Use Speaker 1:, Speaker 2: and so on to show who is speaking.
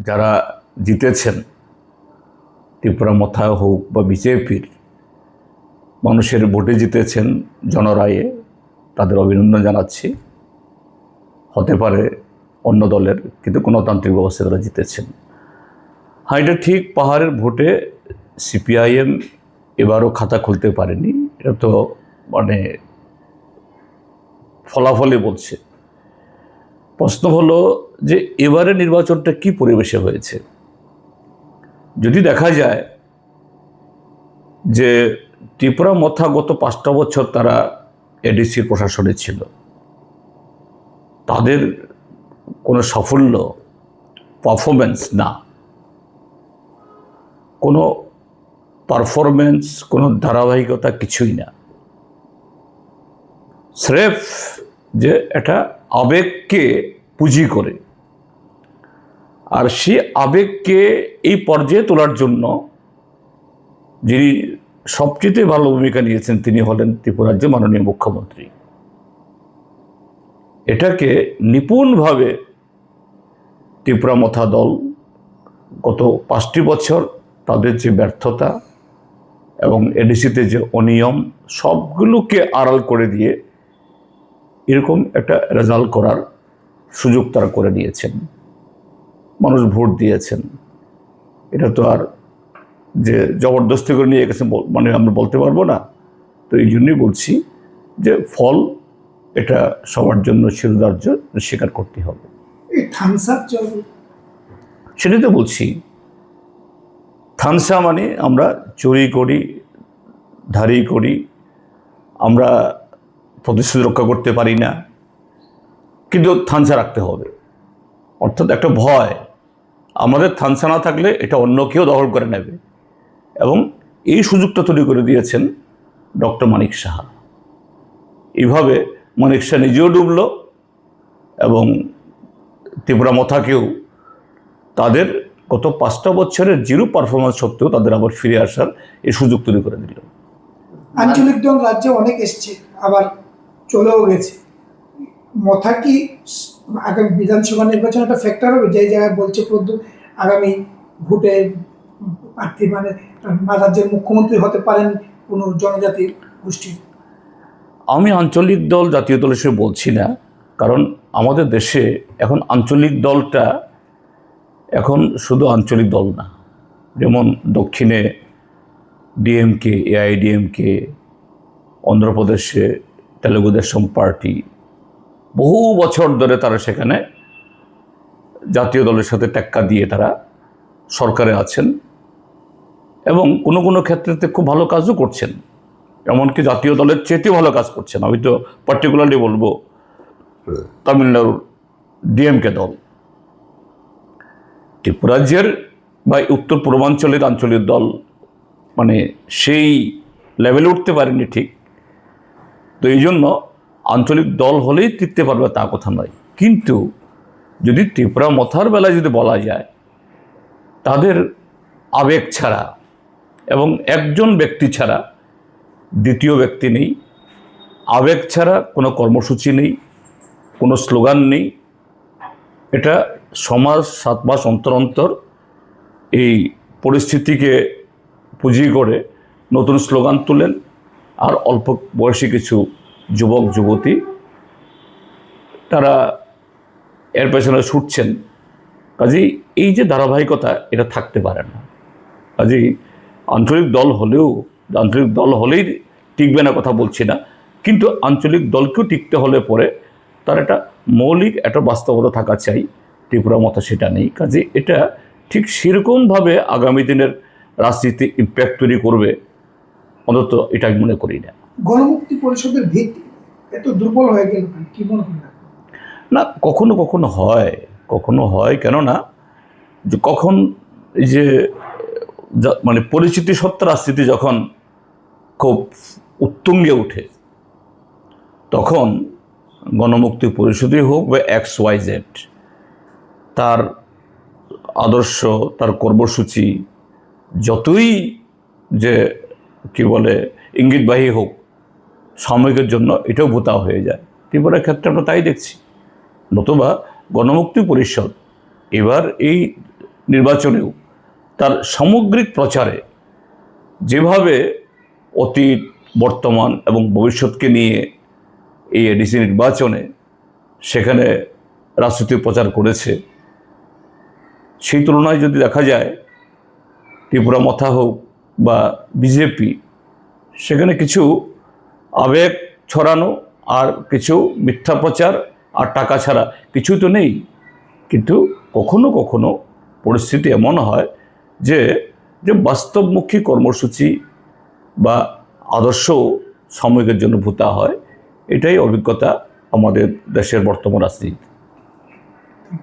Speaker 1: যারা জিতেছেন, ত্রিপুরা মথা হোক বা বিজেপির, মানুষের ভোটে জিতেছেন জনরায়ে, তাদের অভিনন্দন জানাচ্ছি। হতে পারে অন্য দলের, কিন্তু গণতান্ত্রিক ব্যবস্থায় তারা জিতেছেন। হ্যাঁ, এটা ঠিক, পাহাড়ের ভোটে সিপিআইএম এবারও খাতা খুলতে পারেনি। এটা তো মানে ফলাফলই বলছে। প্রশ্ন হলো যে এবারে নির্বাচনটা কি পরিবেশে হয়েছে। যদি দেখা যায় যে ত্রিপুরা মথা গত 5টা বছর তারা এডিসির প্রশাসনে ছিল, তাদের কোনো সাফল্য, পারফরমেন্স না, কোনো পারফরমেন্স, কোনো ধারাবাহিকতা কিছুই না। স্রেফ যে এটা আবেগকে পুঁজি করে, আর সেই আবেগকে এই পর্যায়ে তোলার জন্য যিনি সবচেয়ে ভালো ভূমিকা নিয়েছেন তিনি হলেন ত্রিপুরার যে মাননীয় মুখ্যমন্ত্রী। এটাকে নিপুণভাবে ত্রিপুরা মথা দল গত 5টি বছর তাদের যে ব্যর্থতা এবং এডিসিতে যে অনিয়ম, সবগুলোকে আড়াল করে দিয়ে এরকম একটা রেজাল্ট করার সুযোগ তারা করে নিয়েছেন। মানুষ ভোট দিয়েছেন। এটা তো আর যে জবরদস্তি করে নিয়ে গেছে মানে আমরা বলতে পারবো না। তো এই জন্যই বলছি যে ফল এটা সবার জন্য শিরোধার্য, স্বীকার করতে হবে। সেটাই তো বলছি। থানসা মানে আমরা চুরি করি, ধারি করি, আমরা প্রতিশ্রুতি রক্ষা করতে পারি না, কিন্তু থানসা রাখতে হবে। অর্থাৎ একটা ভয়, আমাদের থানসা না থাকলে এটা অন্য কেউ দখল করে নেবে। এবং এই সুযোগটা তৈরি করে দিয়েছেন ডক্টর মানিক সাহা। এইভাবে মানিক সাহা নিজেও ডুবল এবং ত্রিপুরা মথাকেও তাদের গত 5টা বছরের জিরো পারফরমেন্স সত্ত্বেও তাদের আবার ফিরে আসার এই সুযোগ তৈরি করে দিল।
Speaker 2: আঞ্চলিক দল রাজ্যে অনেক এসছে, আবার চলেও গেছে। মথা কি আগামী বিধানসভা নির্বাচনে একটা ফ্যাক্টর হবে? যে জায়গায় বলছে প্রদ্যুৎ আগামী ভোটে প্রার্থী মানে রাজ্যের মুখ্যমন্ত্রী হতে পারেন কোনো জনজাতি গোষ্ঠী।
Speaker 1: আমি আঞ্চলিক দল জাতীয় দল হিসেবে বলছি না, কারণ আমাদের দেশে এখন আঞ্চলিক দলটা এখন শুধু আঞ্চলিক দল না। যেমন দক্ষিণে ডিএমকে, এআইডিএমকে, অন্ধ্রপ্রদেশে তেলুগু দেশম পার্টি, বহু বছর ধরে তারা সেখানে জাতীয় দলের সাথে টেক্কা দিয়ে তারা সরকারে আছেন এবং কোনো কোনো ক্ষেত্রে খুব ভালো কাজও করছেন, এমনকি জাতীয় দলের চেয়েও ভালো কাজ করছেন। আমি তো পার্টিকুলারলি বলবো তামিলনাড়ুর ডিএমকে দল। ত্রিপুরাজ্যের বা উত্তর পূর্বাঞ্চলের আঞ্চলিক দল মানে সেই লেভেলে উঠতে পারেনি ঠিক। তো এই জন্য আঞ্চলিক দল হলেই টিকতে পারবে তা কথা নয়। কিন্তু যদি ত্রিপুরা মথার বেলায় যদি বলা যায়, তাদের আবেগ ছাড়া এবং একজন ব্যক্তি ছাড়া দ্বিতীয় ব্যক্তি নেই, আবেগ ছাড়া কোনো কর্মসূচি নেই, কোনো স্লোগান নেই। এটা সমাজ 7 মাস অন্তর অন্তর এই পরিস্থিতিকে পুঁজি করে নতুন স্লোগান তুলেন, আর অল্প বয়সী কিছু যুবক যুবতী তারা এর পেছনে ছুটছেন। কাজেই এই যে ধারাবাহিকতা, এটা থাকতে পারে না। কাজেই আঞ্চলিক দল হলেই টিকবে না কথা বলছি না, কিন্তু আঞ্চলিক দলকেও টিকতে হলে পরে তার একটা মৌলিক একটা বাস্তবতা থাকা চাই। ত্রিপুরা মতো সেটা নেই। কাজেই এটা ঠিক সেরকমভাবে আগামী দিনের রাজনীতি ইম্প্যাক্ট তৈরি করবে, অন্তত এটা আমি মনে করি না।
Speaker 2: গণমুক্তি পরিষদের ভিত্তি এত দুর্বল হয়ে গেল, কি মনে হয়?
Speaker 1: না, কখনো কখনো হয়, কেননা যে কখন এই যে মানে পরিচিতি সত্ত্বা রাজনীতি যখন খুব উত্তুঙ্গে ওঠে, তখন গণমুক্তি পরিষদই হোক বা XYZ, তার আদর্শ, তার কর্মসূচি যতই যে কি বলে ইঙ্গিতবাহী হোক, সাময়িকের জন্য এটাও ভোতা হয়ে যায়। ত্রিপুরার ক্ষেত্রে আমরা তাই দেখছি। নতুবা গণমুক্তি পরিষদ এবার এই নির্বাচনেও তার সামগ্রিক প্রচারে যেভাবে অতীত, বর্তমান এবং ভবিষ্যৎকে নিয়ে এই এডিসি নির্বাচনে সেখানে রাজনৈতিক প্রচার করেছে, সেই তুলনায় যদি দেখা যায় ত্রিপুরা মথা হোক বা বিজেপি, সেখানে কিছু আবেগ ছড়ানো আর কিছু মিথ্যা প্রচার আর টাকা ছাড়া কিছুই তো নেই। কিন্তু কখনো কখনো পরিস্থিতি এমন হয় যে যে বাস্তবমুখী কর্মসূচি বা আদর্শ সাময়িকের জন্য ভূতা হয়। এটাই অভিজ্ঞতা আমাদের দেশের বর্তমান রাজনীতি।